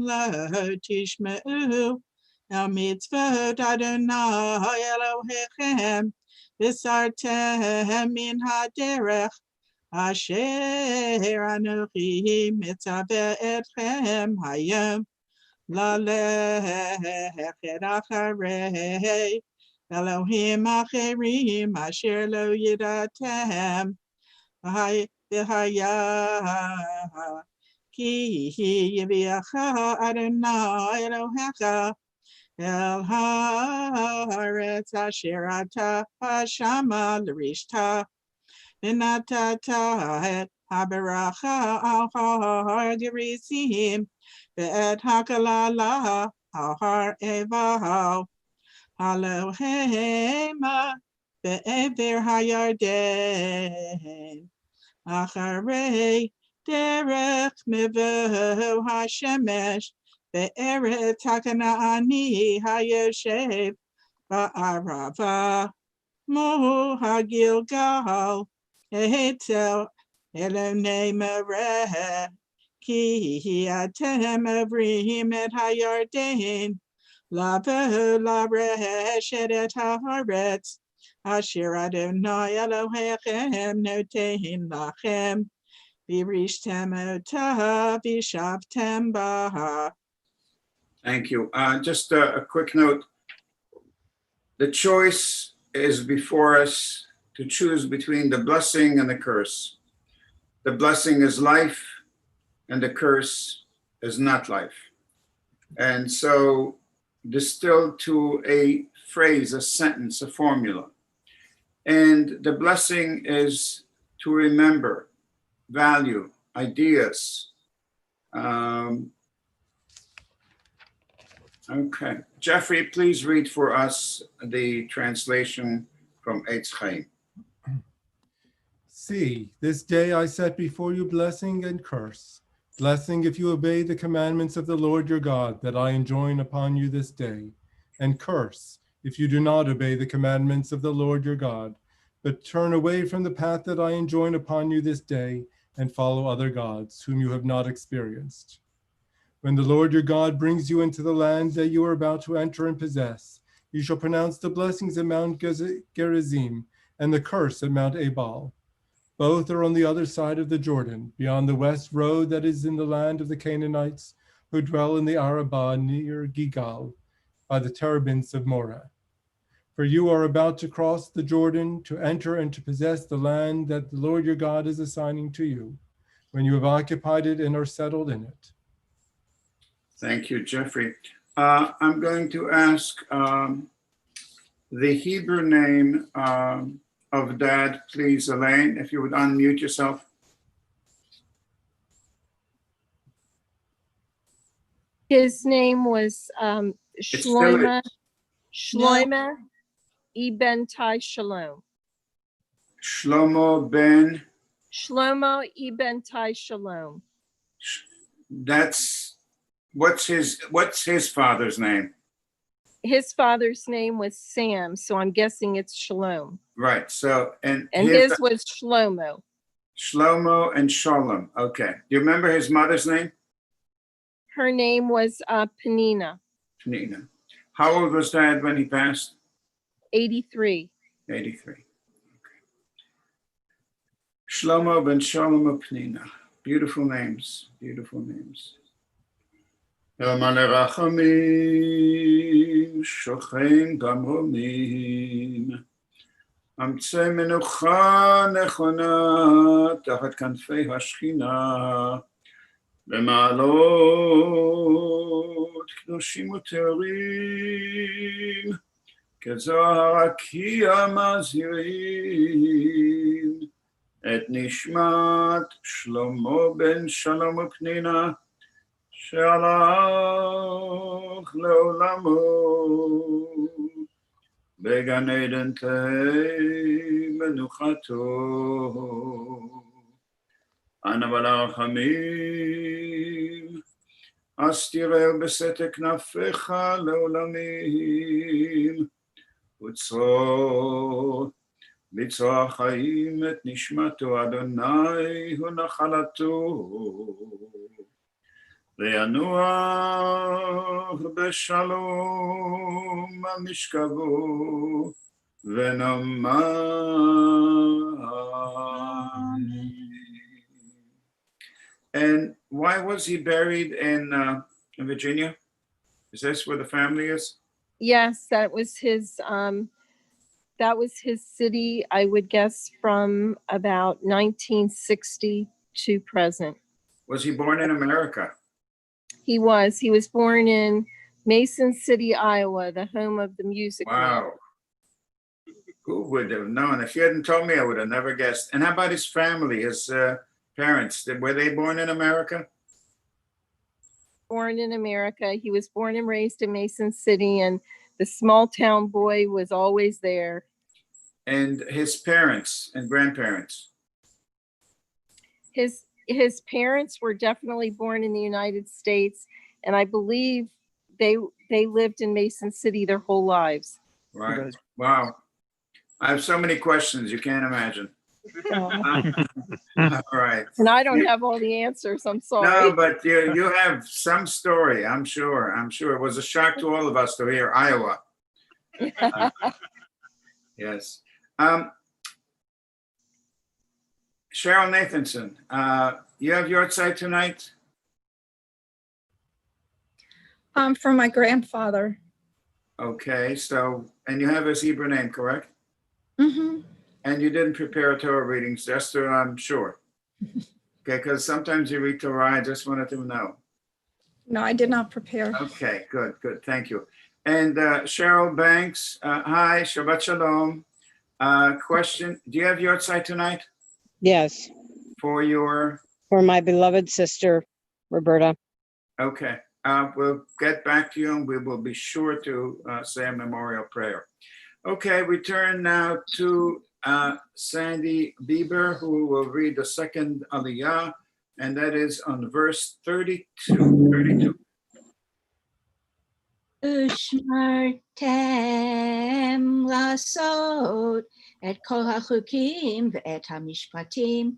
lo tishma'u el mitzvot Adonai Elohechem v'sartem min haderech asher anochi mitzaveh etchem hayom la'lechet acharei Elohim acherim asher lo yidatem v'haya ki yiviacha Adonai Elohecha el haaretz asher ata hashama l'rishta v'natata et haberacha al har gerisim ve'et hakalala al har evaho Elohema be'ever hayarden acharei derech mevo hashemesh be'eret hakanaani hayoshev ba'arava mo hagilgal ehetzel elonei mereh ki atem avrim et hayarden La'vehu la'reshet et haaretz asher Adonai Elohechem notein lachem v'rishtem ota v'shavtem baha. Thank you. Just a quick note. The choice is before us to choose between the blessing and the curse. The blessing is life and the curse is not life. And so distilled to a phrase, a sentence, a formula. And the blessing is to remember, value, ideas. Okay. Jeffrey, please read for us the translation from Eitz Chaim. See, this day I set before you blessing and curse. Blessing if you obey the commandments of the Lord your God that I enjoin upon you this day, and curse if you do not obey the commandments of the Lord your God, but turn away from the path that I enjoin upon you this day and follow other gods whom you have not experienced. When the Lord your God brings you into the land that you are about to enter and possess, you shall pronounce the blessings at Mount Gerizim and the curse at Mount Ebal. Both are on the other side of the Jordan, beyond the west road that is in the land of the Canaanites, who dwell in the Arabah near Gilgal, by the terebinths of Moreh. For you are about to cross the Jordan to enter and to possess the land that the Lord your God is assigning to you, when you have occupied it and are settled in it. Thank you, Jeffrey. I'm going to ask the Hebrew name of Dad, please, Elaine, if you would unmute yourself. His name was Shlomo Ibn Tai Shalom. Shlomo ben. Shlomo Ibn Tai Shalom. What's his father's name? His father's name was Sam, so I'm guessing it's Shalom. Right. So and his was Shlomo. Shlomo and Shalom. Okay. Do you remember his mother's name? Her name was Penina. Penina. How old was Dad when he passed? 83. 83. Okay. Shlomo ben Shalom Penina. Beautiful names. Beautiful names. Mane rachamim, shochen gamronim. Amtze menucha nechona tachat kanfei hashchina. B'ma'alot kedoshim uterim. Kezohar Akiya mazirim. Et nishmat Shlomo ben Shalom Penina. Shalach le'olamo began Eden tei menuchato ana balachamim astireh besetek knafecha le'olamim utzro bitzor chaim et nishmato Adonai hu nachalato וינוח בשלום המשכבו ונאמר Amen. And why was he buried in Virginia? Is this where the family is? Yes, that was his city, I would guess, from about 1960 to present. Was he born in America? He was born in Mason City, Iowa, the home of the music man. Wow. Who would have known? If you hadn't told me, I would have never guessed. And how about his family, his parents? Were they born in America? Born in America. He was born and raised in Mason City, and the small town boy was always there. And his parents and grandparents? His parents were definitely born in the United States, and I believe they lived in Mason City their whole lives. Right. Wow. I have so many questions, you can't imagine. All right. And I don't have all the answers. I'm sorry. No, but you have some story, I'm sure. It was a shock to all of us to hear Iowa. Yes. Cheryl Nathanson, you have your side tonight? For my grandfather. Okay, so, and you have his Hebrew name, correct? Mm-hmm. And you didn't prepare Torah readings, just so I'm sure. Okay, because sometimes you read Torah, I just wanted to know. No, I did not prepare. Okay, good, thank you. And Cheryl Banks, hi, Shabbat Shalom. Question, do you have your side tonight Yes, for your? for my beloved sister, Roberta. Okay, we'll get back to you and we will be sure to say a memorial prayer. Okay, we turn now to Sandy Bieber, who will read the second Aliyah, and that is on verse 32. ושמרתם לעשות את כל החוקים ואת המשפטים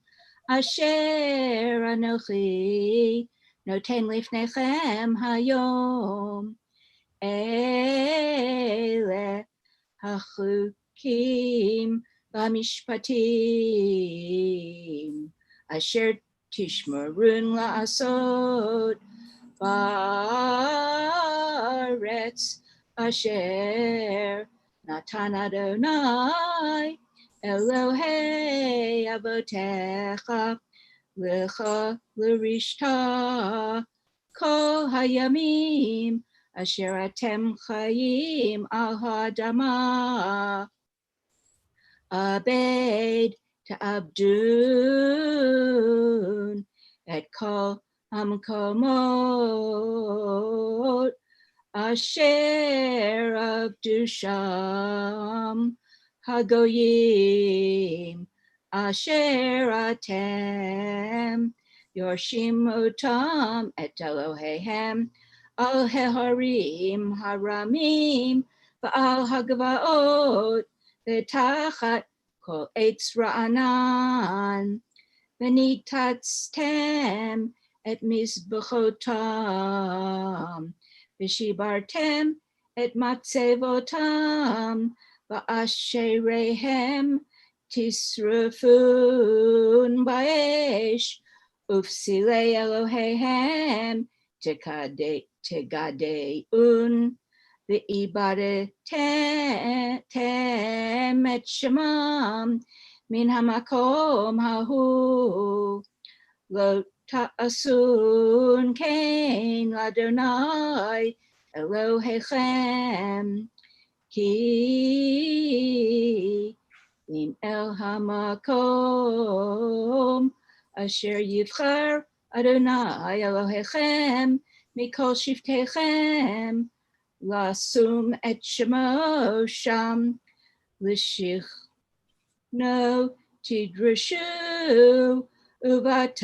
אשר אנוכי נותן לפניכם היום. אלה החוקים והמשפטים אשר תשמרון לעשות בארץ אשר נתן אדוני אלוהי אבותיך לך לרשתה כל הימים אשר אתם חיים על האדמה. עבד תעבדון את כל המקומות אשר עבדו שם הגויים אשר אתם יורשים אותם את אלוהיהם על ההרים הרמים ועל הגבעות ותחת כל עץ רענן וניתצתם את מזבחותם ושיברתם את מצבותם ואשריהם תשרפון באש ופסילי אלוהיהם תגדעון ואיבדתם את שמם מן המקום ההוא לא תעשון כן לאדוני אלוהיכם כי אם אל המקום אשר יבחר אדוני אלוהיכם מכל שבטיכם לשום את שמו שם לשכנו תדרשו ובאת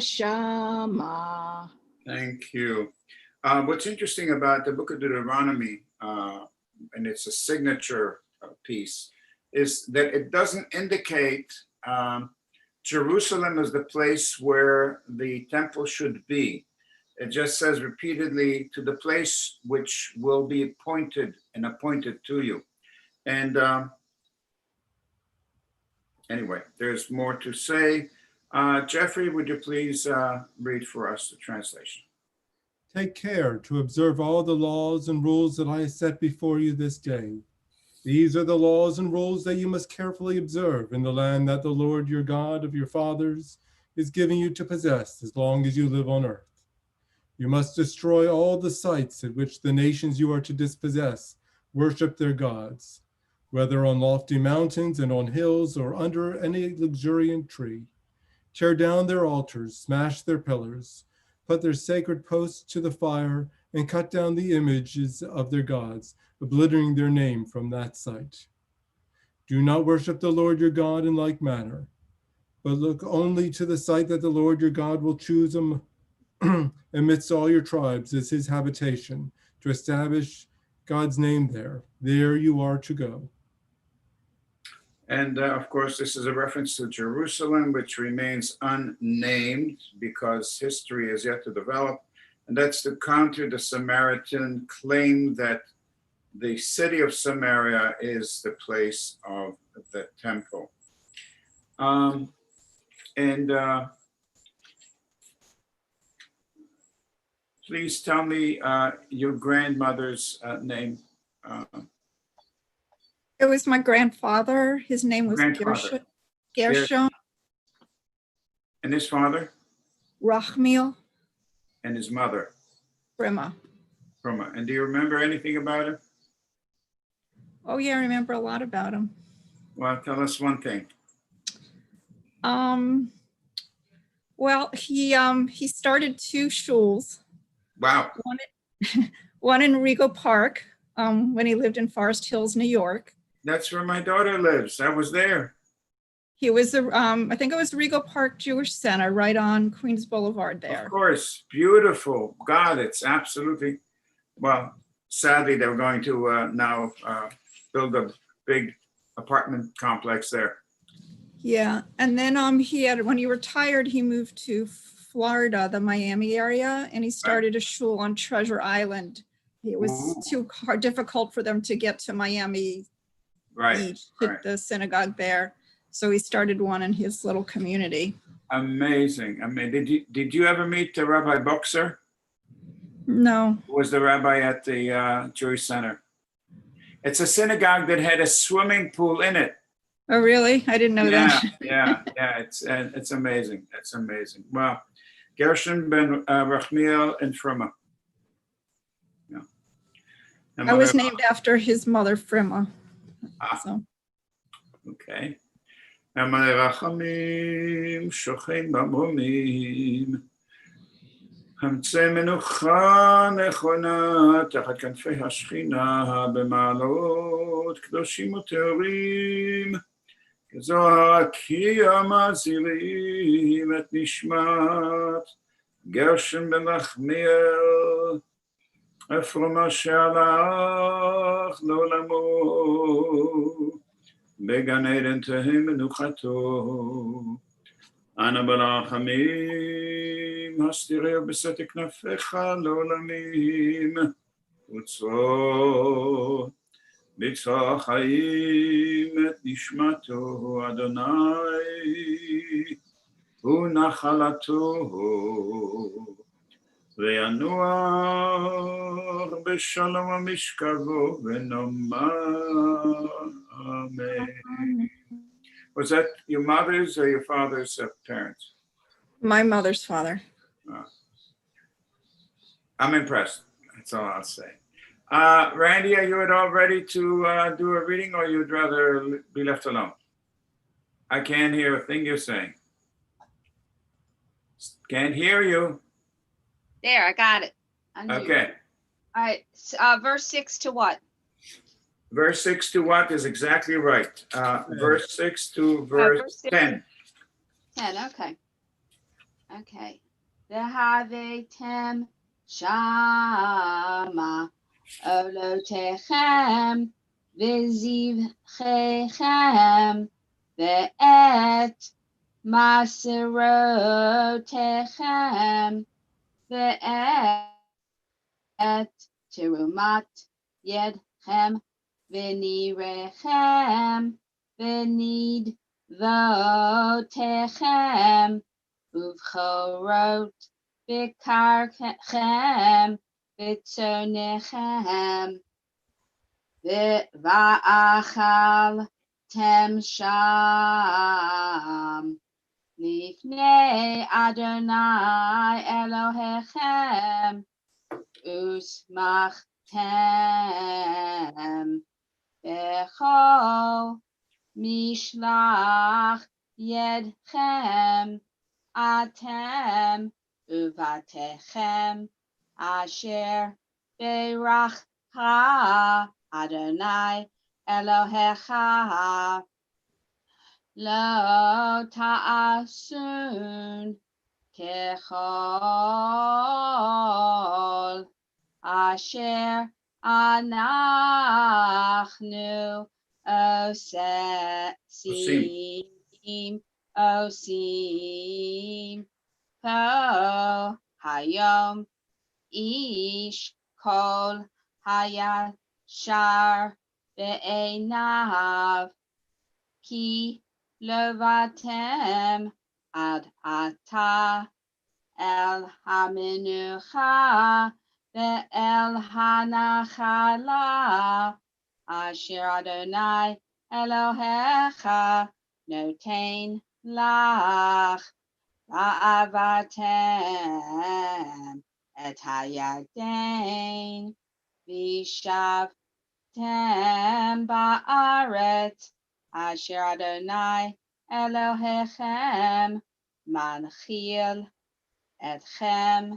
שמה. Thank you. What's interesting about the book of Deuteronomy, and it's a signature piece, is that it doesn't indicate Jerusalem as the place where the temple should be. It just says repeatedly, to the place which will be appointed to you. And anyway, there's more to say. Jeffrey, would you please read for us the translation? Take care to observe all the laws and rules that I set before you this day. These are the laws and rules that you must carefully observe in the land that the Lord your God of your fathers is giving you to possess as long as you live on earth. You must destroy all the sites at which the nations you are to dispossess worship their gods, whether on lofty mountains and on hills or under any luxuriant tree. Tear down their altars, smash their pillars, put their sacred posts to the fire, and cut down the images of their gods, obliterating their name from that site. Do not worship the Lord your God in like manner, but look only to the site that the Lord your God will choose amidst all your tribes as his habitation, to establish God's name there. There you are to go. And of course, this is a reference to Jerusalem, which remains unnamed because history is yet to develop. And that's to counter the Samaritan claim that the city of Samaria is the place of the temple. Please tell me your grandmother's name. It was my grandfather. His name was Grandfather. Gershom And his father? Rachmiel And his mother? Brima. Roma. And do you remember anything about him? Oh yeah, I remember a lot about him. Well, tell us one thing. Well, he started two shuls. Wow. One in Rego Park, when he lived in Forest Hills, New York. That's where my daughter lives. I was there. He was I think it was Rego Park Jewish Center, right on Queens Boulevard there. Of course. Beautiful. God, it's absolutely, well, sadly, they're going to now build a big apartment complex there. Yeah, and then when he retired, he moved to Florida, the Miami area, and he started a shul on Treasure Island. It was difficult for them to get to Miami Beach, to the synagogue there. So he started one in his little community. Amazing. I mean, did you ever meet Rabbi Boxer? No. Who was the rabbi at the Jewish Center? It's a synagogue that had a swimming pool in it. Oh, really? I didn't know that. Yeah. It's amazing. It's amazing. Wow. Gershon ben Rachmiel and Frima. Yeah. I was named after his mother, Frima. So. Okay. Rachamim shochen במרומים, המצא מנוחה נכונה תחת כנפי השכינה במעלות קדושים וטהורים, כזוהר כי המזילים את נשמת גרשם בן רחמיאל, אפרמה שהלך לעולמו. בגן עדן תהא מנוחתו. אנא ברחמים, הסתירהו בסתר כנפיך לעולמים, וצור בצרור חיים את נשמתו, אדוני הוא נחלתו, וינוח בשלום המשכבו ונאמר Amen. Was that your mother's or your father's parents? My mother's father. I'm impressed. That's all I'll say. Randy, are you at all ready to do a reading, or you'd rather be left alone? I can't hear a thing you're saying. Can't hear you. There, I got it. Okay. All right. Verse 6 to what? Verse 6 to what is exactly right. Verse 6 to verse 10. 10, okay. Okay. V'havetem shama olotechem v'zivchechem ve'et maserotechem ואת תרומת ידכם ונראיכם ונדבותיכם ובכורות בקרכם וצונכם ואכלתם שם לפני אדוני אלוהיכם ושמחתם בכל משלח ידכם אתם ובתיכם אשר ברכך אדוני אלוהיך לא תעשון ככל אשר אנחנו עושים פה היום איש כל הישר בעיניו כי לבתם עד עתה אל המנוחה ואל הנחלה אשר אדוני אלוהיך נותן לך ועבדתם את הירדן וישבתם בארץ אשר אדוני אלוהיכם מנחיל אתכם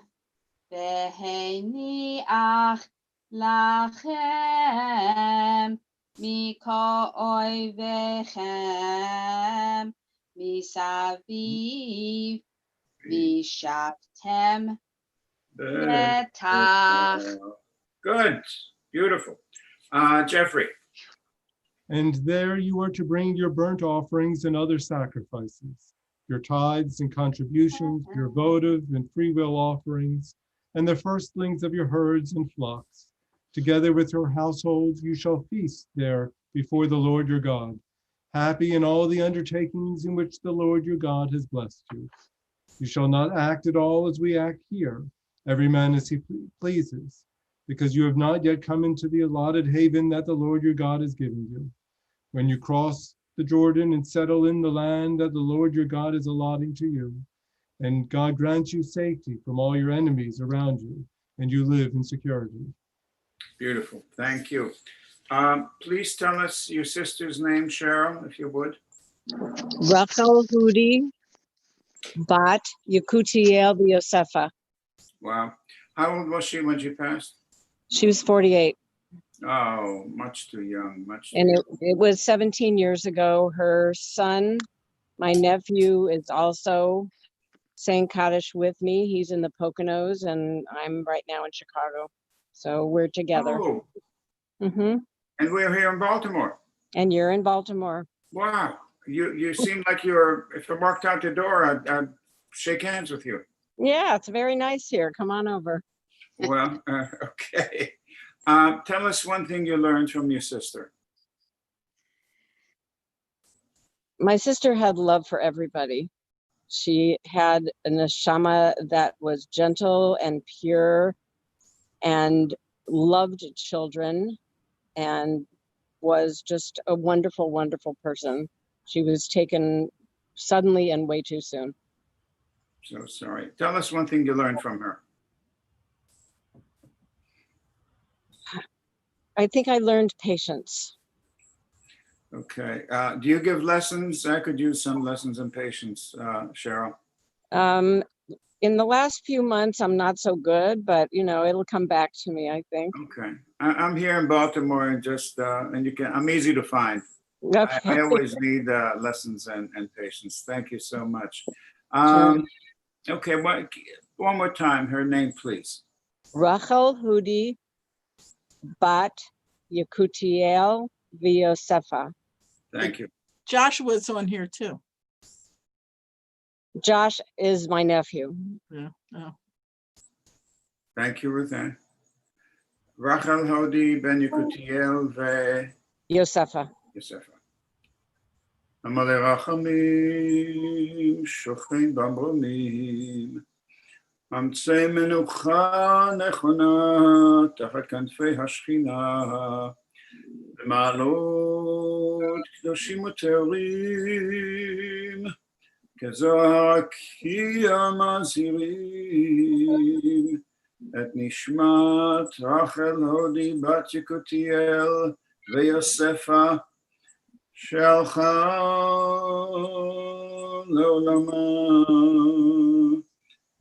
והניח לכם מכל אויביכם מסביב וישבתם בטח. Good, beautiful. Jeffrey. And there you are to bring your burnt offerings and other sacrifices, your tithes and contributions, your votive and freewill offerings, and the firstlings of your herds and flocks. Together with your households, you shall feast there before the Lord your God, happy in all the undertakings in which the Lord your God has blessed you. You shall not act at all as we act here, every man as he pleases, because you have not yet come into the allotted haven that the Lord your God has given you. When you cross the Jordan and settle in the land that the Lord your God is allotting to you, and God grants you safety from all your enemies around you, and you live in security. Beautiful. Thank you. Please tell us your sister's name, Cheryl, if you would. Rachel Hudi Bat Yekutiel Yosefa. Wow. How old was she when she passed? She was 48. Oh, much too young. Much too And young. it was 17 years ago. Her son, my nephew, is also saying Kaddish with me. He's in the Poconos and I'm right now in Chicago. So we're together. Oh, Mm-hmm. and we're here in Baltimore. And you're in Baltimore. Wow. You seem like you're, if I walked out the door, I'd shake hands with you. Yeah, it's very nice here. Come on over. Well, okay. Tell us one thing you learned from your sister. My sister had love for everybody. She had a neshama that was gentle and pure and loved children and was just a wonderful, wonderful person. She was taken suddenly and way too soon. So sorry. Tell us one thing you learned from her. I think I learned patience. Okay. Do you give lessons? I could use some lessons in patience, Cheryl. In the last few months, I'm not so good, but you know, it'll come back to me, I think. Okay. I'm here in Baltimore and just, and you can, I'm easy to find. Okay. I always need lessons and patience. Thank you so much. Sure. Okay, one more time, her name, please. Rachel Hudi Bat Yekutiel Yosefa. Thank you. Joshua's on here too. Josh is my nephew. Yeah. Oh. Thank you, Ruth Ann. Rachel Hodi Ben Yekutiel ve Yosefa. Yosefa. Amale Rachamim Shochein Bamronim. אמצי מנוחה נכונה תחת כנפי השכינה, במעלות קדושים וטהורים, כזוהר כי המזהירים, את נשמת רחל הודי בת יקותיאל ויוספה, שהלכה לעולמה.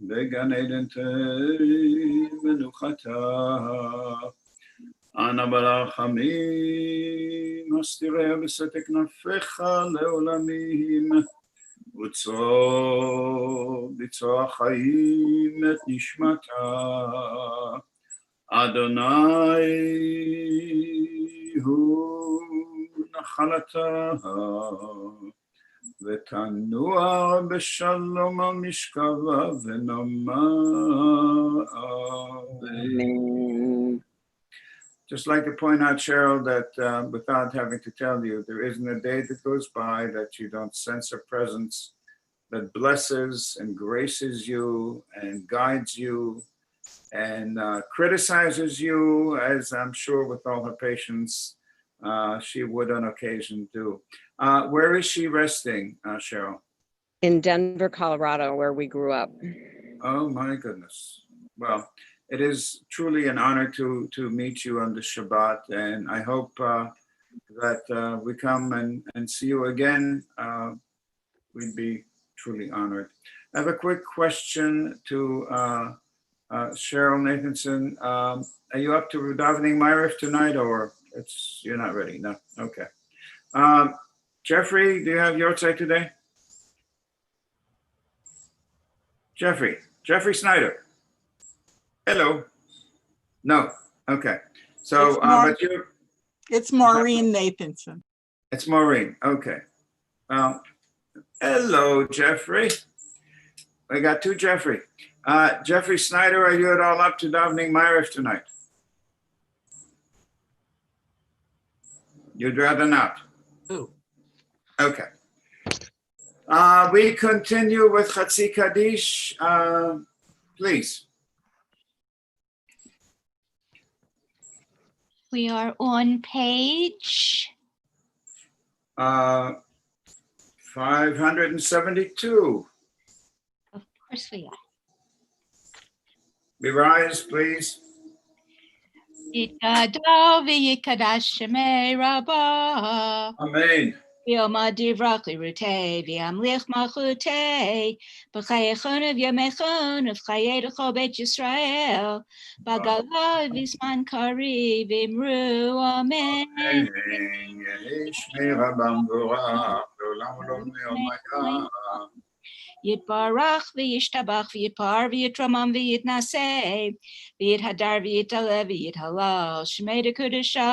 בגן עדן מנוחתה, אנא ברחמים, הסתיריה בסתר כנפיך לעולמים, וצור בצור החיים את נשמתה, אדוני הוא נחלתה. ותנוע בשלום על משכבה ונאמר. Amen. Just like to point out, Cheryl, that without having to tell you, there isn't a day that goes by that you don't sense a presence that blesses and graces you and guides you and criticizes you, as I'm sure with all her patience she would on occasion do. Where is she resting, Cheryl? In Denver, Colorado, where we grew up. Oh my goodness. Well, it is truly an honor to meet you on the Shabbat, and I hope that we come and see you again. We'd be truly honored. I have a quick question to Cheryl Nathanson. Are you up to davening Ma'ariv tonight, or you're not ready? No. Okay. Jeffrey, do you have your take today? Jeffrey Snyder. Hello. No. Okay. So, It's Mar- but you. It's Maureen Nathanson. It's Maureen. Okay. Hello, Jeffrey. I got two Jeffrey. Jeffrey Snyder, are you at all up to davening Ma'ariv tonight? You'd rather not. Ooh. Okay. We continue with Chatzi Kaddish, please. We are on page 572. Of course we are. We rise, please. Yitgadal v'yikadash shemei rabbah. Amen. V'yoma divrach l'rutei v'yamlich malchutei b'chayechon v'yamechon v'chayei l'chol beit Yisrael b'gala v'zman kari v'imru amen. Shmei Rabban Borach, Le'olam Olom Le'omaya. Yitbarach v'yishtabach v'yitpar v'yitramam v'yitnaseh v'yithadar v'yitale v'yithalal shmei dekudesha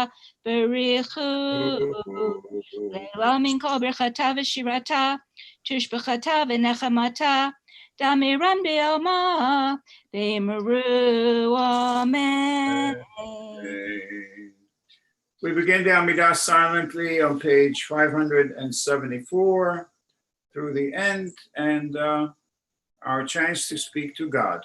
b'richu le'la min kol berchata v'shirata tushbechata v'nechamata damiram be'alma v'imru amen. We begin the Amidah silently on page 574 through the end, and our chance to speak to God.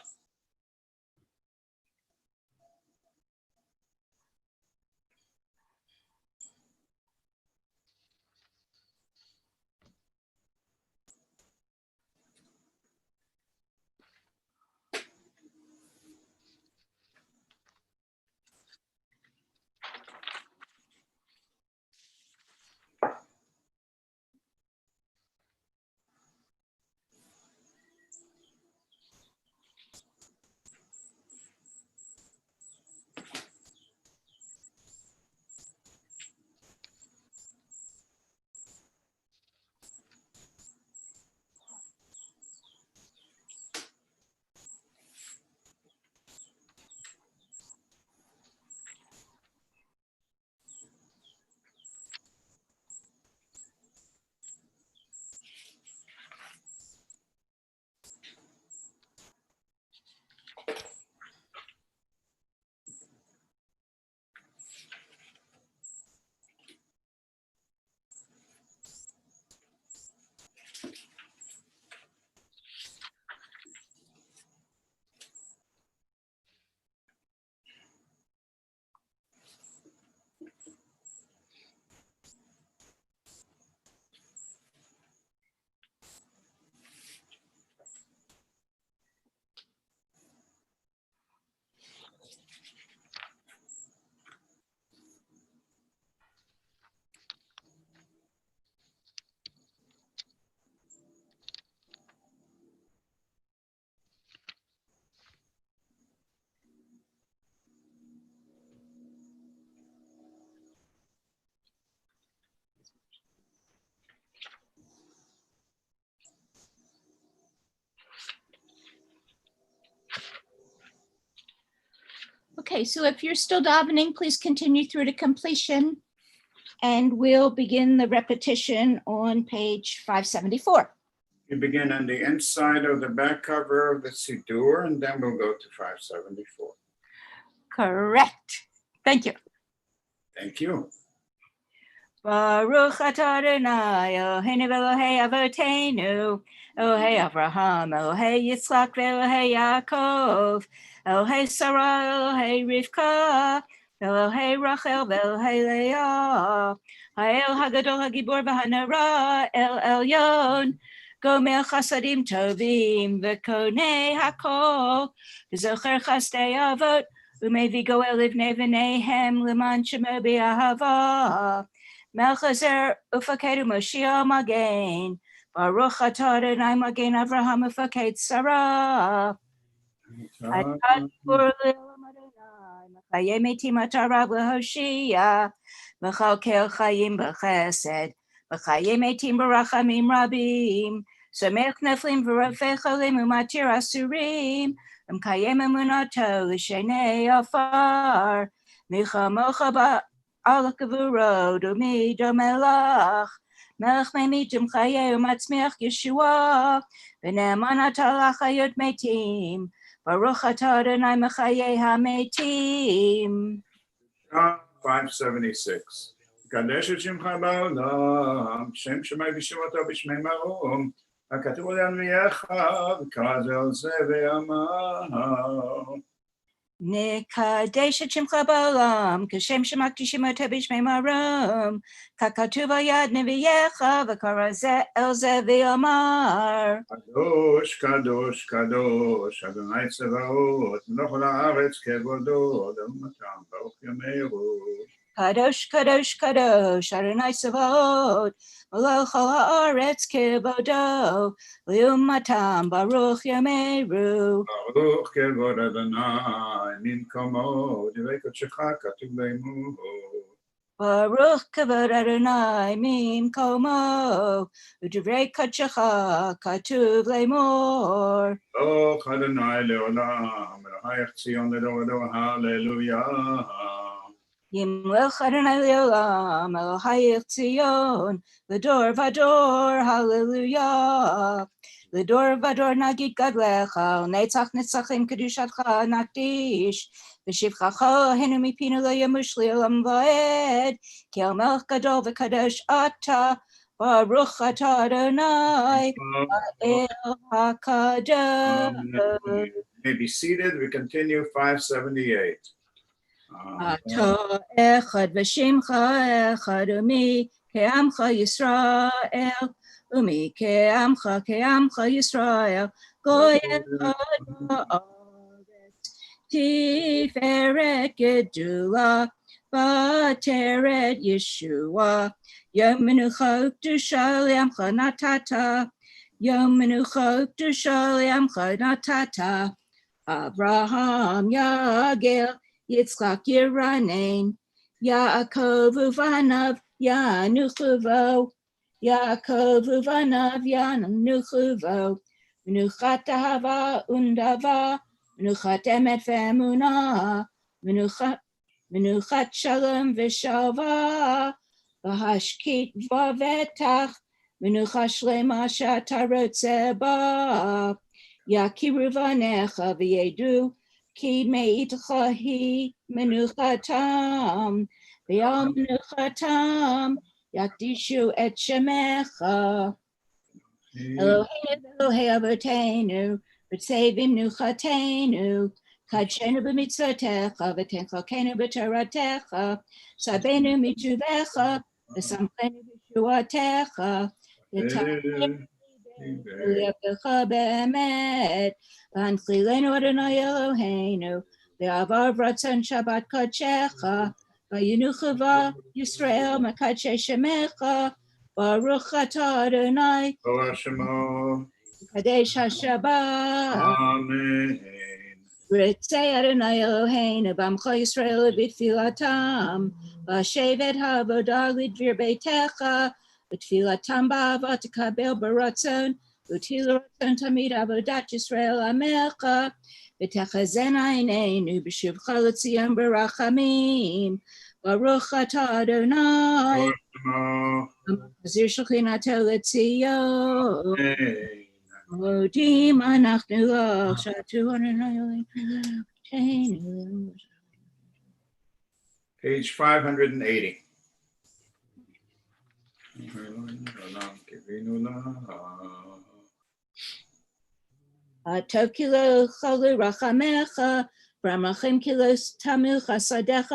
Okay, so if you're still davening, please continue through to completion. And we'll begin the repetition on page 574. You begin on the inside of the back cover of the Siddur, and then we'll go to 574. Correct. Thank you. Thank you. Baruch atah Adonai Eloheinu v'Elohei Avotenu, Elohei Avraham, Elohei Yitzchak v'Elohei Yaakov, Elohei Sarah, Elohei Rivka, Elohei Rachel v'Elohei Leah, Ha'el Hagadol Hagibor v'Hanara, El Elyon, Gomer Chasadim Tovim v'Konei Hakol, V'Zocher Chasdei Avot, U'Mevi Goel Livnei V'Neihem L'man Shemo B'Ahava, Melchazer Ufakedu Moshiach Magen, Baruch atah Adonai Magen Avraham Ufaked Sarah. Adonai Bor Le'olam Adonai, Mechayeh Metim Atarav L'Hoshia, Mechalkel Chayim B'Chesed, Mechayeh Metim B'Rachamim Rabim, Somech Neflim V'Rofei Cholim U'Matir Asurim, Mekayem Emunato L'Shenei Afar, Michamocha Al Kavurod Umi Domelach, Melech Memitim Chaye Umatzmiach Yeshua, V'ne'eman Atalach Hayot Metim, Baruch atah Adonai Mechaye HaMetim. 576. Kadesh et Shemcha ba'olam, Shem Shemai v'Shemoto b'Shmei Marom, HaKatuv al Yanviyecha, V'kazel Ze V'Yamah. Nekadesh et Shemcha ba'olam, Kashem shemakdishim oto b'shmei marom, Kakatuv al-yad neviyecha, V'kara ze el ze v'yamar. Kadosh, Kadosh, Kadosh, Adonai Tzevaot, Melech ha'aretz kevodo, Adon Matam, Baruch Yameru. Kadosh, Kadosh, Kadosh, Adonai Sevaot, Melech ha'aretz kevodo, L'umatam, Baruch Yameru. Baruch kevod Adonai, Mimkomo, Divrei Kodshecha, Katuv Leimu. Baruch kavod Adonai mim komo, U'divrei kodshecha katuv le'mor. Baruch Adonai le'olam, Elohai Tzion le'dor dor, Hallelujah. Yimlech Adonai le'olam, Elohai Tzion, L'dor vador, Hallelujah. L'dor vador nagid gadlecha, Netzach netzachim kedushatcha nakdish, V'shivchacha henu mipinu lo yamush le'olam va'ed, Ki el melech gadol v'kadosh ata, Baruch atah Adonai, El HaKadosh. Amen. May be seated. We continue 578. Ata echad v'shimcha echad umi ke'amcha Yisrael, umi ke'amcha Yisrael, goy echad ba'aretz, tiferet gedula, ba'teret Yeshua, yom menucha ukdusha le'amcha natata, yom menucha ukdusha le'amcha natata, Abraham Yagel, Yitzchak Yiranein, Yaakov Uvanav Yanuchuvo, Yaakov Uvanav Yanuchuvo, Menuchat Ahava Undava, Menuchat Emet Ve'emunah, Menuchat Shalom V'Shalva, V'Hashkit V'Vetach, Menucha Shlema Shatarotze Ba, Yakiru Vanecha V'Yedu, Ki meitcha hi menuchatam, v'yal menuchatam, yakdishu et shemecha. Eloheinu v'Elohei avotenu, v'tzevim nuchatenu, kadshenu b'mitzvotecha, v'ten chalkenu b'toratecha, sabenu mitzuvecha, v'samchenu b'shuatecha, v'tamenu V'yavdecha be'emet, v'hanchilenu Adonai Eloheinu, v'avav ratzon Shabbat kodshecha, v'yinuchava Yisrael mekadshe shemecha, Baruch atah Adonai, Baruch Shemo. Kadesh HaShabbat. Amen. V'ritzei Adonai Eloheinu, b'amcha Yisrael b'tfilatam, v'ashevet ha'avodah lidvir beitecha, V'tfilatam ba'ava tekabel baratzon, V'til ratzon tamid avodat Yisrael amecha, ותחזינה עינינו בשובך לציון ברחמים. ברוך אתה אדוני, מחזיר שכינתו לציון. מודים אנחנו לך, שעטו אדוני אלוהינו. Page 580. הטוב כי לא חלו רחמך, ברמחים כי לא תמו חסדיך,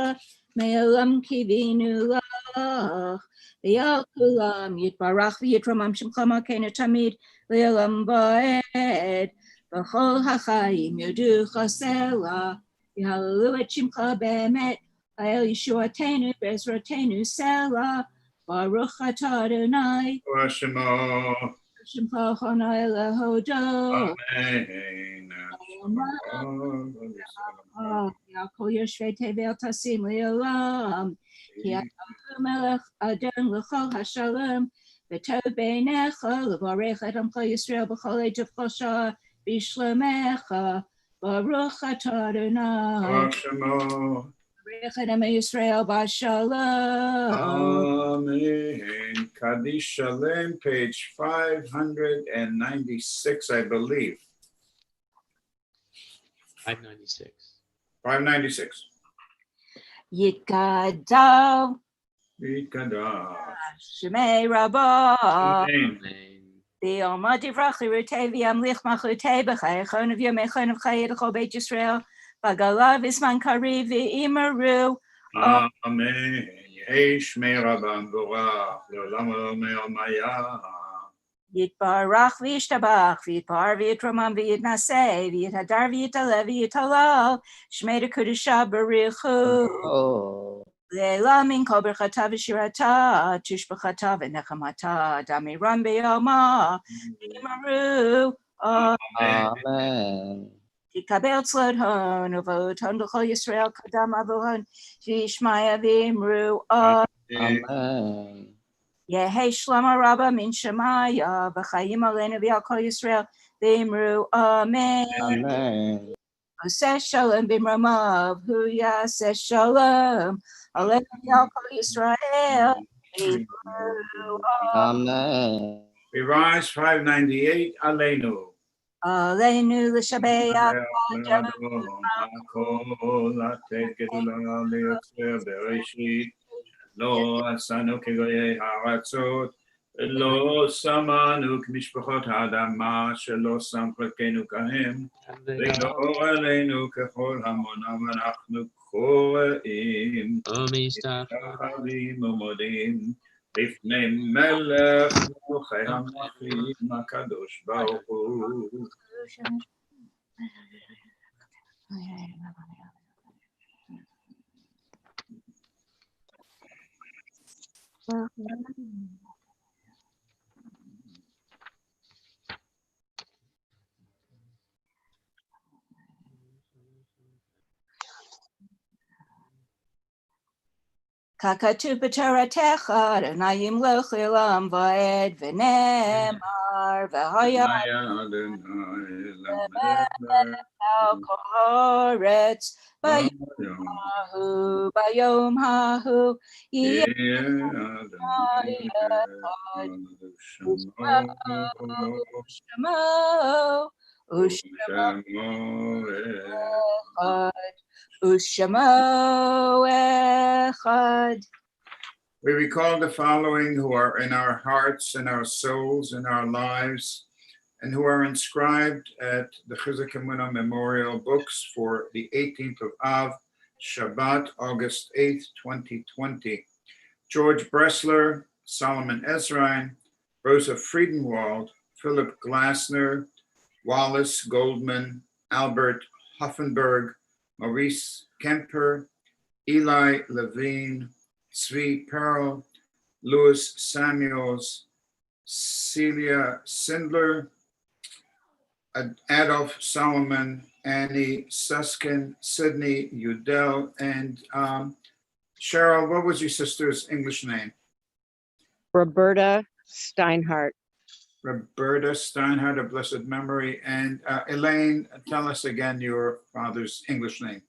מעולם קיווינו לך. ויעל כולם יתברך ויתרומם שמך מלכנו תמיד, לעולם ועד. בכל החיים יודוך סלע, יהללו את שמך באמת, אל ישועתנו בעזרתנו סלע. ברוך אתה אדוני, שמך חונה להודות. Amen. על כל יושבי תבל תשים לעולם, כי אתה מלך אדון לכל השלום, וטוב בעיניך לברך את עמך ישראל בכל עת ובכל שעה בשלומך. ברוך אתה אדוני, ברך את עמי ישראל בשלום. Amen. Kaddish Shalem, page 596, I believe. 596. 596. יתגדל שמי רבו, Amen. ביום דברך חירותי וימליך מלכותי בחייכון ובימיכון ובחיי לכל בית ישראל, בגלה בזמן קריב ואמרו. Amen. יהי שמי רבם מבורך, לעולם ולעולם יומיה. יתברך וישתבח, ויתפאר ויתרומם ויתנשא, ויתהדר ויתעלה ויתהלל, שמי לקדושה בריחו. לעילמים כל ברכתה ושירתה, תשבחתה ונחמתה, דמירם ביומה, אמרו. Amen. תקבל צלעות הון ובאות הון לכל ישראל קדם אבוהון, שישמעיה ואמרו. Amen. יהי שלמה רבה מן שמיה, וחיים עלינו ועל כל ישראל, ואמרו אמן. Amen. עושה שלום במרומיו, הוא יעשה שלום, עלינו ועל כל ישראל, ואמרו Amen. We rise 598, Aleinu. עלינו לשבח הכל לתת גדולה ליוצר בראשית, לא עשינו כגויי הארצות, לא שמענו כמשפחות האדמה, שלא שם חלקנו כהם, ויגור עלינו ככל המונם, אנחנו קוראים, מתאחדים ומודים, לפני מלך מלכי המלכים הקדוש ברוך הוא. ככתוב בתורתך, אדוני ימלוך לעולם ועד, ונאמר, והיה על כל הארץ, ביום ההוא, יהיה ושמו אחד. We recall the following who are in our hearts and our souls and our lives, and who are inscribed at the Chizuk Amuno Memorial Books for the 18th of Av, Shabbat, August 8th, 2020. George Bressler, Solomon Ezrine, Rosa Friedenwald, Philip Glassner, Wallace Goldman, Albert Hoffenberg, Maurice Kemper, Eli Levine, Zvi Pearl, Louis Samuels, Celia Sindler, Adolf Solomon, Annie Suskin, Sydney Udell, and Cheryl, what was your sister's English name? Roberta Steinhardt. Roberta Steinhardt of blessed memory. And Elaine, tell us again your father's English name.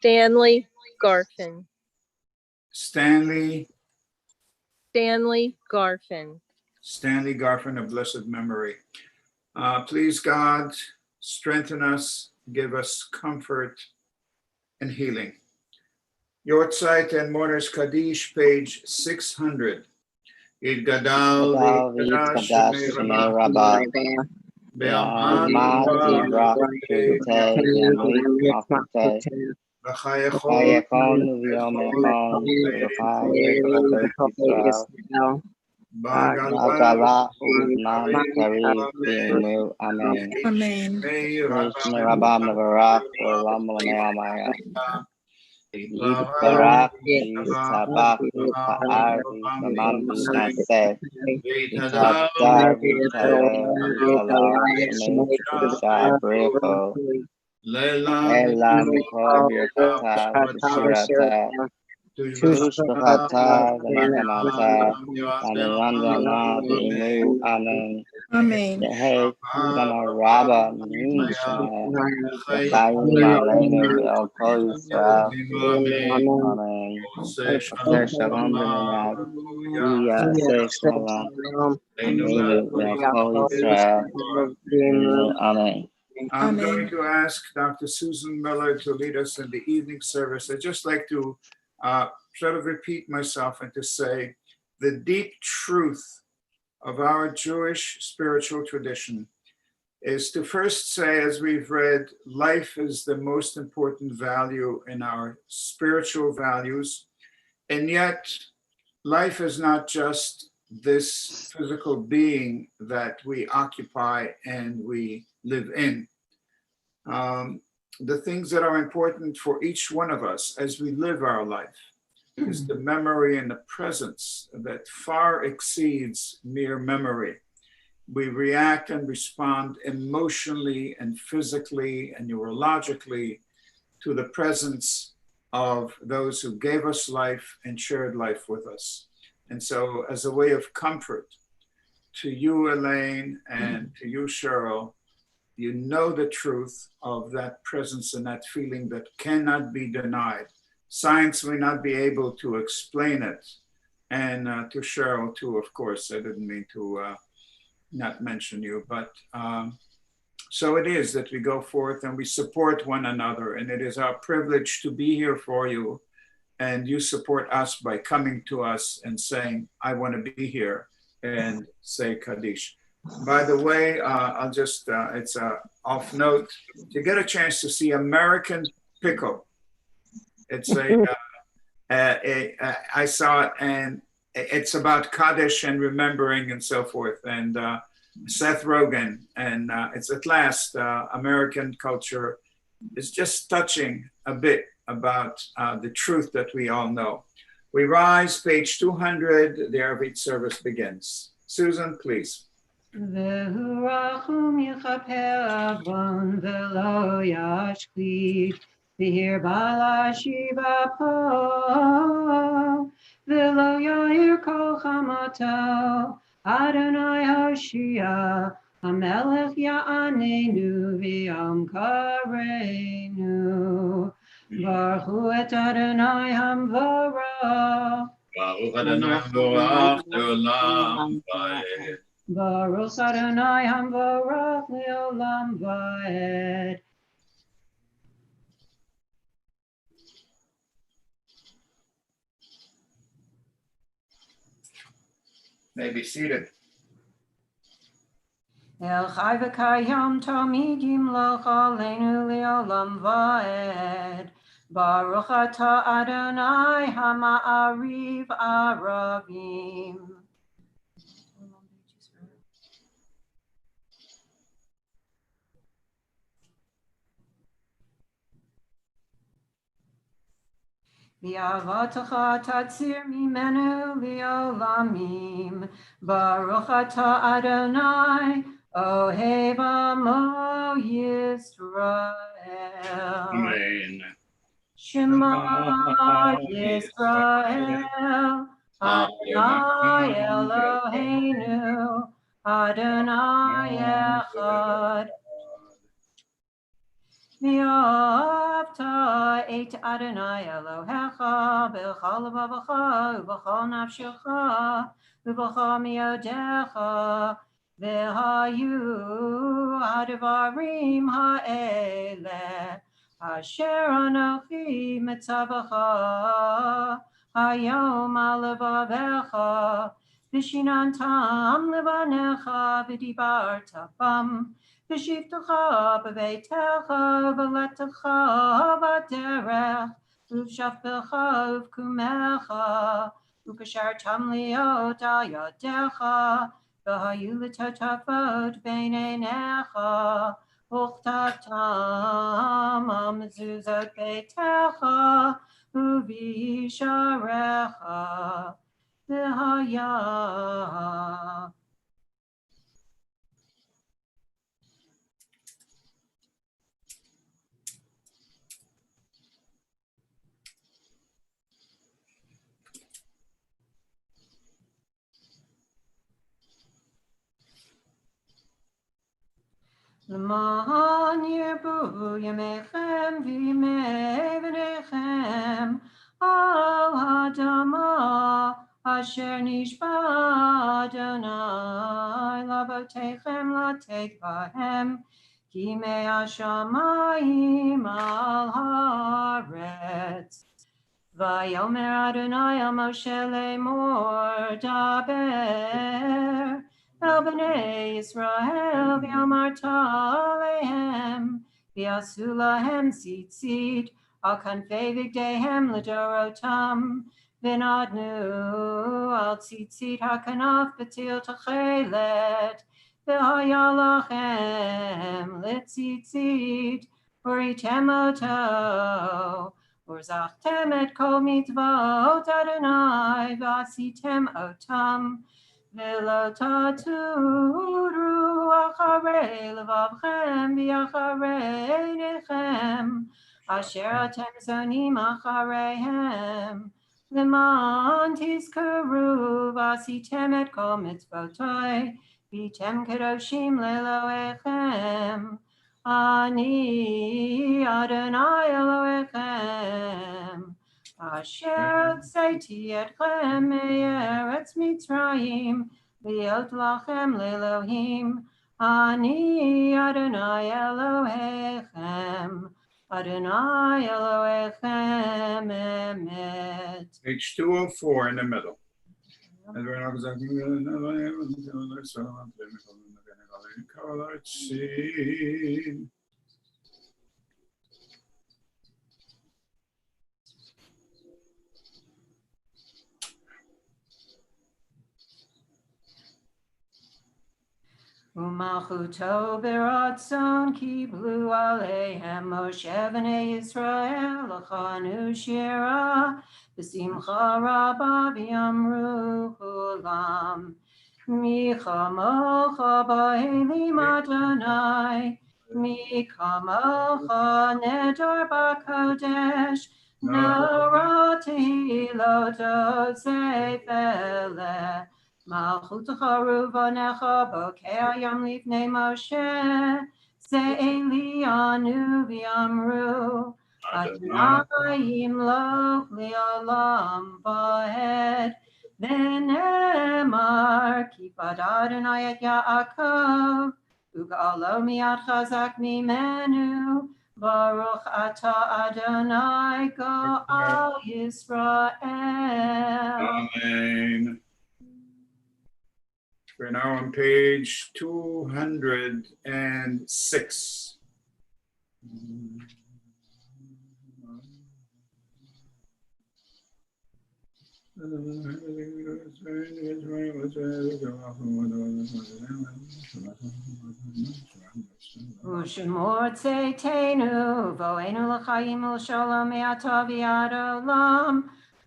Stanley Garfin. Stanley Garfin. Stanley Garfin of blessed memory. Please, God, strengthen us, give us comfort and healing. Yortzeit and Mourners Kaddish, page 600. Yitgadal Yitgadash Shemei Rabbah. Be'amad Yibrach Shuvtei Yanrik Machutei. V'chayechon v'yom echon v'chayech Yisrael. Ba'gala u'zman kariv v'yimu. Amen. Amen. Shemei Rabbah mevarach v'olam l'mei amaya. Yitbarach v'yitzabach v'yita'ar v'yitaman v'yinaseh. V'yitadar v'yitaleh v'yitalach shemei kedusha bricho. Elam kol birkata v'shirata. Tushbachata v'nekamata. V'nirandana v'imu. Amen. Amen. Tehei Gana Rabba Mishnah. V'chayim aleinu v'al kol Yisrael. Amen. Asher shalom b'minad. Yaseh shalom. Aleinu v'al kol Yisrael. Amen. I'm going to ask Dr. Susan Miller to lead us in the evening service. I'd just like to sort of repeat myself and to say the deep truth of our Jewish spiritual tradition is to first say, as we've read, life is the most important value in our spiritual values. And yet, life is not just this physical being that we occupy and we live in. The things that are important for each one of us as we live our life is the memory and the presence that far exceeds mere memory. We react and respond emotionally and physically and neurologically to the presence of those who gave us life and shared life with us. And so as a way of comfort to you, Elaine, and to you, Cheryl, you know the truth of that presence and that feeling that cannot be denied. Science may not be able to explain it. And to Cheryl too, of course, I didn't mean to not mention you, but so it is that we go forth and we support one another, and it is our privilege to be here for you, and you support us by coming to us and saying, I want to be here and say Kaddish. By the way, I'll just, it's a off note, to get a chance to see American Pickle. It's I saw it, and it's about Kaddish and remembering and so forth. And Seth Rogen, and it's at last American culture is just touching a bit about the truth that we all know. We rise, page 200, the Arvit service begins. Susan, please. V'hir bala shiva po, v'lo yoir kol chamato, Adonai Hoshia, HaMelech Ya'anenu v'yom kareinu. Baruch hu et Adonai Hamvorach. Baruch Adonai Hamvorach le'olam va'ed. Baruch Adonai Hamvorach le'olam va'ed. May be seated. El chai v'kayom tamid yimloch aleinu le'olam va'ed. Baruch atah Adonai hama'ariv aravim. V'avatacha tatzir mimenu li'olamim. Baruch atah Adonai ohev amo Yisrael. Amen. Shema Yisrael, Adonai Eloheinu, Adonai echad. V'ahavta et Adonai Elohecha b'chol levavecha u'b'chol nafshecha u'b'chol miodecha v'hayu ha'devarim ha'eleh asher anochi mitzavacha hayom al levavecha v'shinantam levanecha v'dibarta bam V'shivtecha b'beitecha v'letecha b'derech uv'shavtecha uv'kumecha u'kashartam liot al yadecha v'hayu l'totafot bein einecha uchtatam al mezuzot beitecha uv'yisharecha v'haya L'man yirbu yamechem v'yimei v'nechem al ha'adama asher nishba Adonai lavotechem latek bahem ki mei hashamayim al haaretz. Vayomer Adonai el Moshe lemor daber El b'nei Yisrael v'yamarta alehem v'yasu lahem tzitzit al kanfei v'gdehem l'dorotam v'nadnu al tzitzit hakanaf b'til tachelet v'haya lachem l'tzitzit uritem oto Urzachtem et kol mitzvot Adonai v'asitem otam v'lo taturu acharei levavchem v'acharei nechem asher atem zonim achareihem l'man tizkaru v'asitem et kol mitzvotoi v'tem kedoshim le'elohechem Ani Adonai Elohechem Asher tzayti etchem me'eretz Mitzrayim Liot lachem le'Elohim Ani Adonai Elohechem Adonai Elohechem Emet. Page 204 in the middle. Umalchuto beratzon kiblu aleihem Moshe v'nei Yisrael l'chanu shira b'simcha rabba v'yamru kulam mi chamocha ba'elim Adonai mi chamocha nedor b'kodesh nora tehilot ozefele Malchut charuvanecha bokeh yam lifnei Moshe ze'elianu v'yamru Adonai yimloch li'olam va'ed v'nemar kipad Adonai et Yaakov ug'alo miyad chazak mimenu Baruch atah Adonai go'al Yisrael. Amen. We're now on page 206. Ushemor tzeitenu vo'enu l'chaim l'shalom me'ata v'ad olam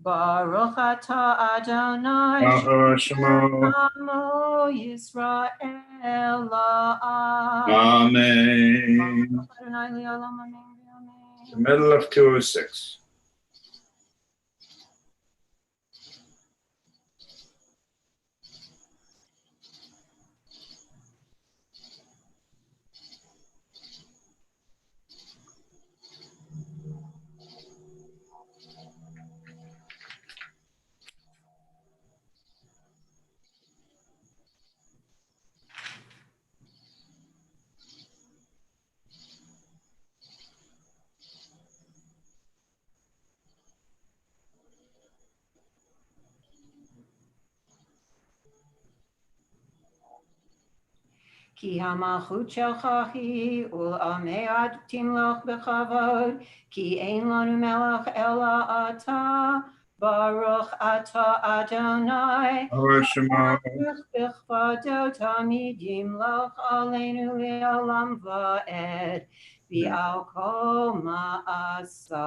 Baruch atah Adonai Shemo Yisrael la'ad. Amen. Adonai li'olam amen. The middle of 206. כי המלכות שלך היא, ולעמי עד תמלוך בכבוד, כי אין לנו מלך אלא אתה, ברוך אתה אדוני, ברוך בכבודו תמיד ימלוך עלינו לעולם ועד, ועל כל מעשיו.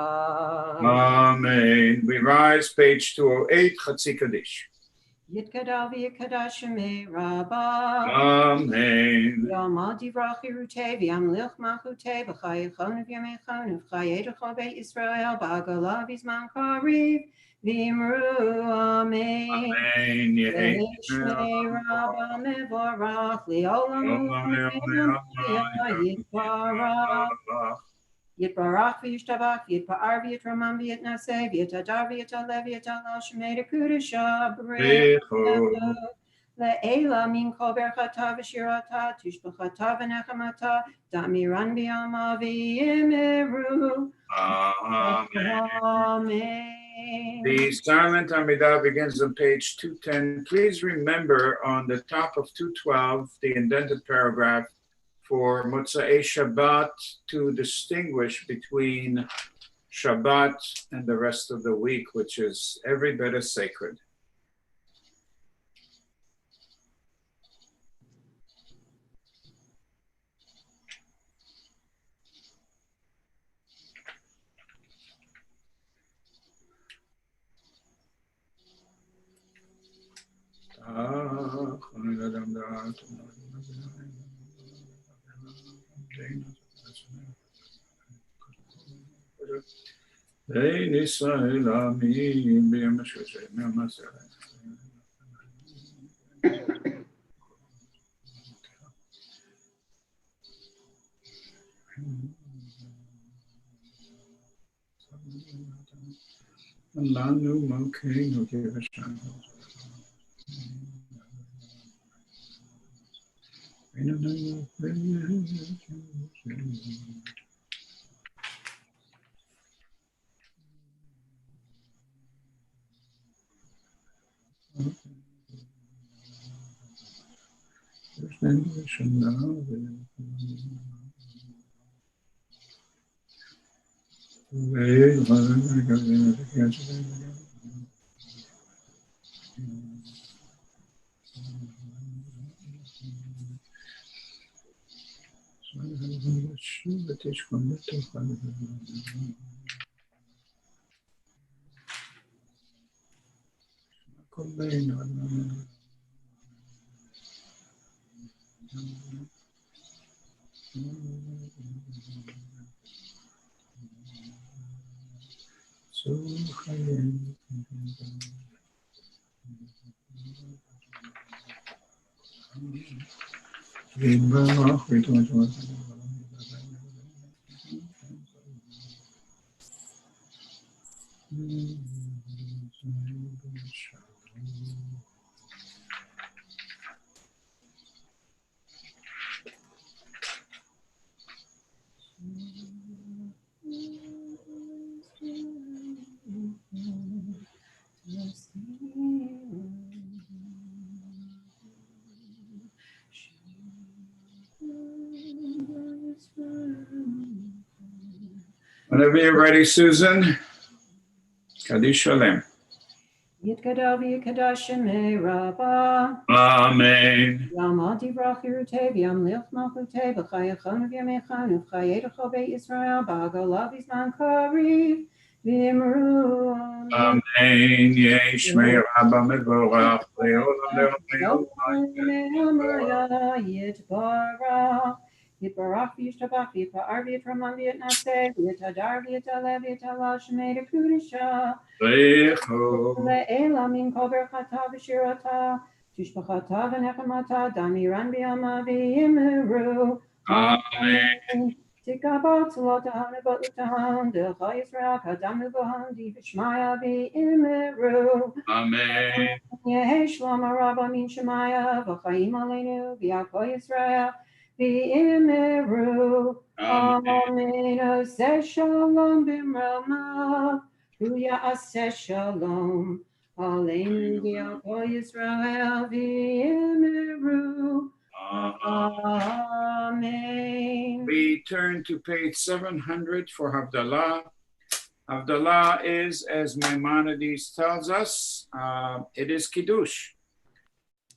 Amen. We rise, page 208, Chatzi Kaddish. יתגדל ויקדש שמי רבה. Amen. יעמוד דברך חירותי וימליך מלכותי בחייכון ובימיכון ובחיי כל בית ישראל בעגלה בזמן קריב ואמרו אמן. Amen. יהי שמי רבה מבורך לעולם ולעולם יתברך. יתברך וישתבח ויתפאר ויתרומם ויתנשא ויתהדר ויתעלה ויתהלל שמי לקודשא בריחו. לעילה מן כל ברכתה ושירתה תשבחתה ונחמתה דמירן בימה ויאמרו אמן. The silent Amidah begins on page 210. Please remember on the top of 212, the indented paragraph for Motzei Shabbat to distinguish between Shabbat and the rest of the week, which is every bit as sacred. Whenever you're ready, Susan. Kaddish Shalem. יתגדל ויקדש שמי רבה. Amen. יעמוד דברך חירותי וימליך מלכותי בחייכון ובימיכון ובחיי כל בית ישראל בעגלה בזמן קריב ואמרו אמן. יהי שמי רבה מבורך לעולם לעולם יתברך. יתברך וישתבח ויתפאר ויתרומם ויתנשא ויתהדר ויתעלה ויתהלל שמי לקודשא בריחו. לעילה מן כל ברכתה ושירתה תשבחתה ונחמתה דמירן בימה ויאמרו אמן. תקבל צלותיהן ובטלותיהן דרך ישראל קדמנו בהן דבשמיא ויאמרו אמן. יהי שלום הרבה מן שמיא וחיים עלינו ועל כל ישראל ויאמרו אמן. עושה שלום במרומיו הוא יעשה שלום עלינו ועל כל ישראל ויאמרו Amen. We turn to page 700 for Havdalah. Havdalah is, as Maimonides tells us, it is Kiddush.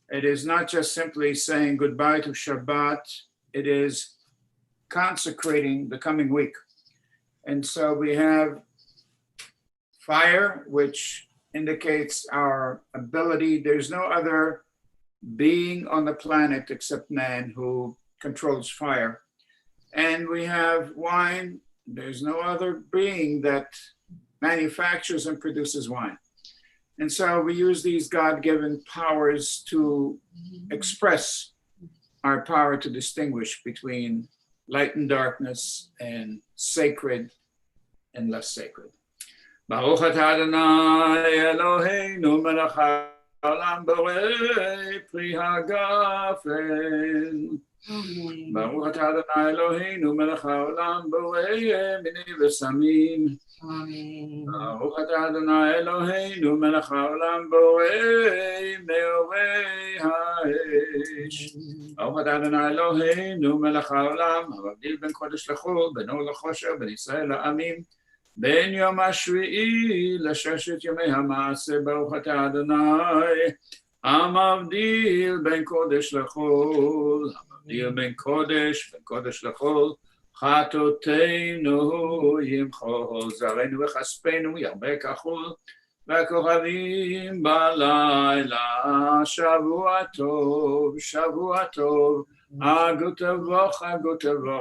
It is not just simply saying goodbye to Shabbat, it is consecrating the coming week. And so we have fire, which indicates our ability. There's no other being on the planet except man who controls fire. And we have wine. There's no other being that manufactures and produces wine. And so we use these God-given powers to express our power to distinguish between light and darkness and sacred and less sacred. Baruch atah Adonai Eloheinu melech haolam borei pri hagafen. Baruch atah Adonai Eloheinu melech haolam borei minim v'samim. Baruch atah Adonai Eloheinu melech haolam borei meorei ha'esh. Baruch atah Adonai Eloheinu melech haolam המבדיל בין קודש לחול, בין אור לחושך, בין ישראל לעמים. בין יום השביעי לששת ימי המעשה, ברוך אתה אדוני, המבדיל בין קודש לחול, המבדיל בין קודש לחול, חטאותינו ימחול, זרענו וכספנו ירבה כחול, והכוכבים בלילה, שבוע טוב, הגות אבוך,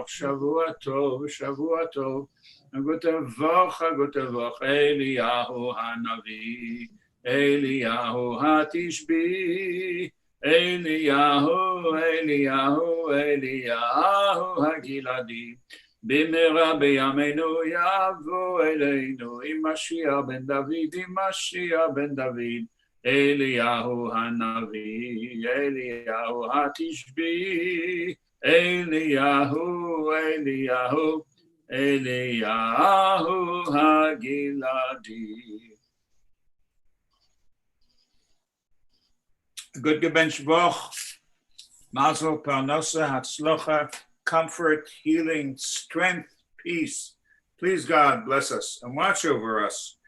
שבוע טוב, הגות אבוך, אליהו הנביא, אליהו התשבי, אליהו הגלעדי, במהרה בימינו יבוא אלינו, עם משיח בן דוד, אליהו הנביא, אליהו התשבי, אליהו הגלעדי. Good gebench boch, mazel parnasa, hatzlocha, comfort, healing, strength, peace. Please God bless us and watch over us,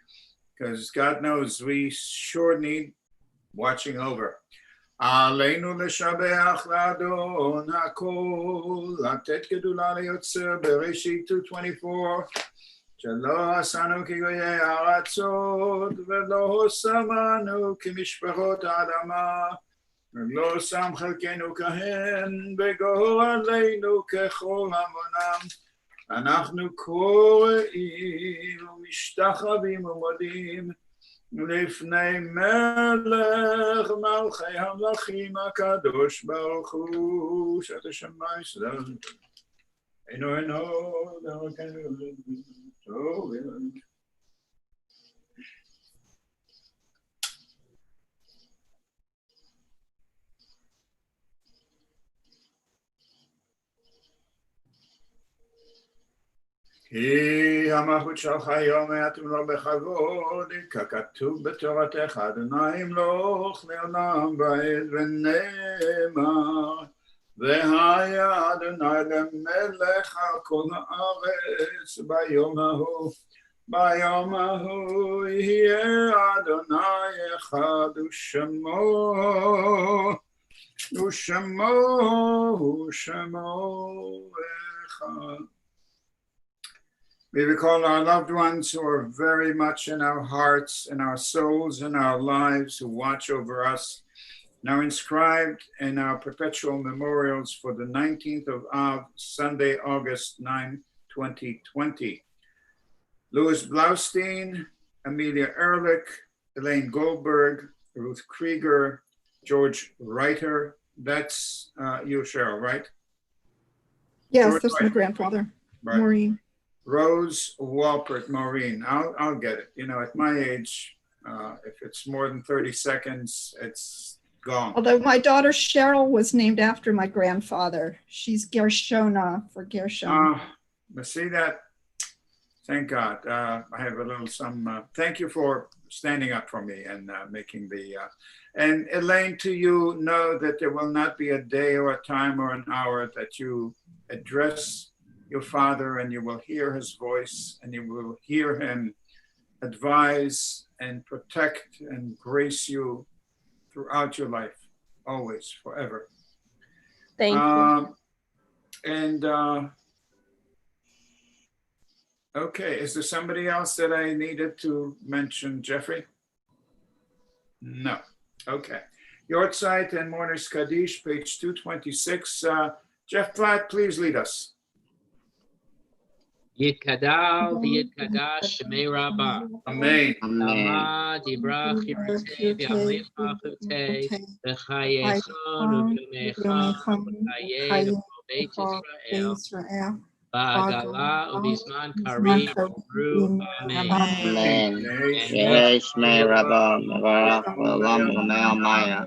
because God knows we sure need watching over. עלינו לשבח לאדון הכל, לתת גדולה ליוצר בראשית 24, שלא עשנו כגויי הארצות, ולא שמנו כמשפחות האדמה, ולא שם חלקנו כהן בגורלנו ככל המונם. אנחנו קוראים ומשתחווים ומודים לפני מלך מלכי המלכים הקדוש ברוך הוא, שאת השמיים סלם. אינו דרכנו טוב. כי המלכות שלך היום יתום לו בכבוד, ככתוב בתורתך, אדוני ימלוך לעולם ועד, ונאמר, והיה אדוני למלך על כל הארץ ביום ההוא יהיה אדוני אחד ושמו אחד. We recall our loved ones who are very much in our hearts, in our souls, in our lives, who watch over us, and are inscribed in our perpetual memorials for the 19th of Av, Sunday, August 9, 2020. Louis Blaustein, Amelia Ehrlich, Elaine Goldberg, Ruth Krieger, George Reiter. That's you, Cheryl, right? Yes, George that's my Reiter. grandfather, Right. Maureen. Rose Walpert Maureen. I'll get it. You know, at my age, if it's more than 30 seconds, it's gone. Although my daughter Cheryl was named after my grandfather. She's Gershona for Gershon. But see that? Thank God. I have a little thank you for standing up for me and making and Elaine, to you, know that there will not be a day or a time or an hour that you address your father and you will hear his voice and you will hear him advise and protect and grace you throughout your life, always, forever. Thank you. Okay, is there somebody else that I needed to mention, Jeffrey? No. Okay. Yortzeit and Mourner's Kaddish, page 226. Jeff Platt, please lead us. Yitkadal v'yitkadash shemei Rabbah. Amen. Lama dibra chirutei v'amlich malchutei v'chayechon u'v'yomechon v'chayei v'chol Beit Yisrael ba'agala u'bizman karib v'amru amen. Amen. Yehei Shmei Rabbah, Mevarach Olam L'mei Maya.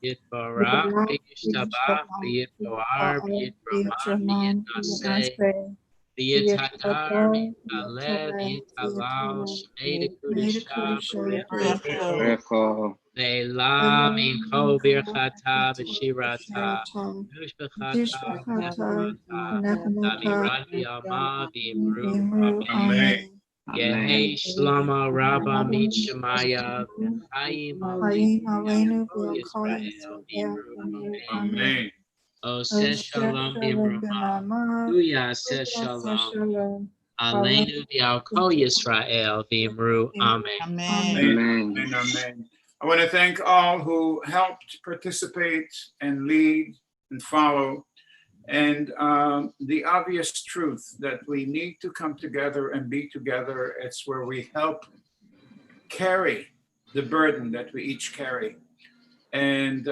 Yitbarach v'yishtabach v'yitboar v'yitramah v'yitnaseh v'yithadar v'yitaleh v'yitalal shmei dekudesha Recho. ve'ela min kol birchata v'shirata v'mishpachata v'nechemata d'amirat v'yama v'imru amen. Amen. Yehei shlama rabba mit shemaya v'chaim aleinu v'Yisrael v'imru amen. Amen. Oseh shalom b'imrama Yaseh shalom aleinu v'al kol Yisrael v'imru amen. Amen. Amen. Amen. Amen. I want to thank all who helped participate and lead and follow. And the obvious truth that we need to come together and be together. It's where we help carry the burden that we each carry. And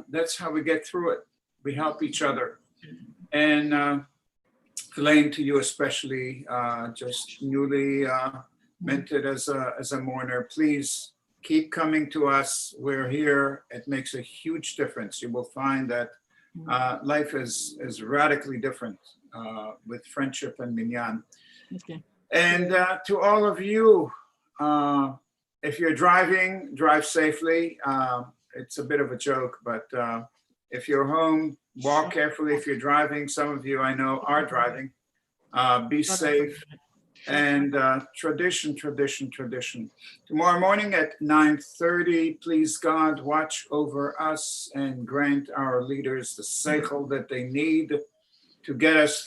that's how we get through it. We help each other. And Elaine, to you especially, just newly minted as a mourner, please keep coming to us. We're here. It makes a huge difference. You will find that life is radically different with friendship and minyan. Okay. And to all of you, if you're driving, drive safely. It's a bit of a joke, but if you're home, walk carefully. If you're driving, some of you I know are driving. Be safe. And tradition. Tomorrow morning at 9:30, please God, watch over us and grant our leaders the seichel that they need to get us through.